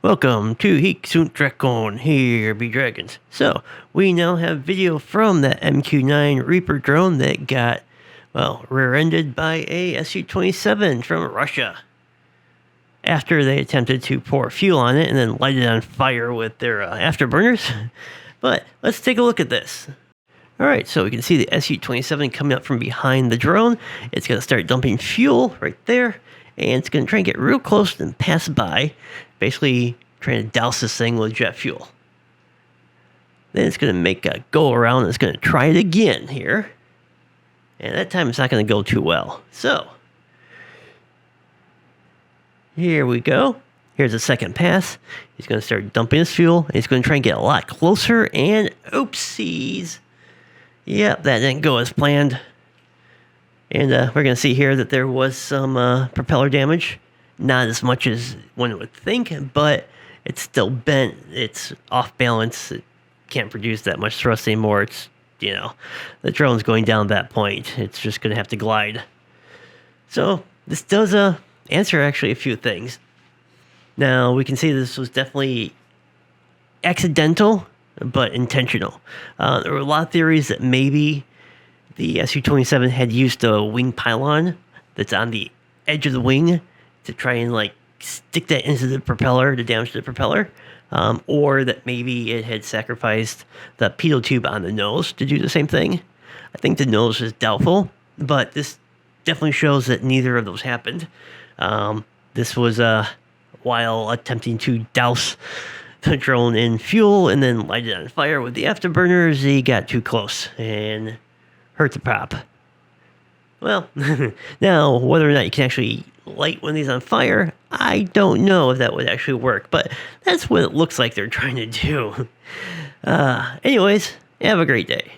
Welcome to Heek Sunt Drakon, here be dragons. So, we now have video from that MQ-9 Reaper drone that got, well, rear-ended by a SU-27 from Russia. After they attempted to pour fuel on it and then light it on fire with their afterburners. But, let's take a look at this. Alright, so we can see the SU-27 coming up from behind the drone. It's going to start dumping fuel right there. And it's going to try and get real close and pass by, basically trying to douse this thing with jet fuel. Then it's going to make a go around and it's going to try it again here. And that time it's not going to go too well. So, here we go. Here's the second pass. He's going to start dumping his fuel. He's going to try and get a lot closer and oopsies. Yep, that didn't go as planned. And we're going to see here that there was some propeller damage. Not as much as one would think, but it's still bent. It's off balance. It can't produce that much thrust anymore. It's, the drone's going down that point. It's just going to have to glide. So this does answer actually a few things. Now, we can see this was definitely accidental, but intentional. There were a lot of theories that maybe the SU-27 had used a wing pylon that's on the edge of the wing to try and stick that into the propeller to damage the propeller, or that maybe it had sacrificed the pitot tube on the nose to do the same thing. I think the nose is doubtful, but this definitely shows that neither of those happened. This was while attempting to douse the drone in fuel and then light it on fire with the afterburners. He got too close and hurt the prop. Well, now, whether or not you can actually light one of these on fire, I don't know if that would actually work, but that's what it looks like they're trying to do. Anyways, have a great day.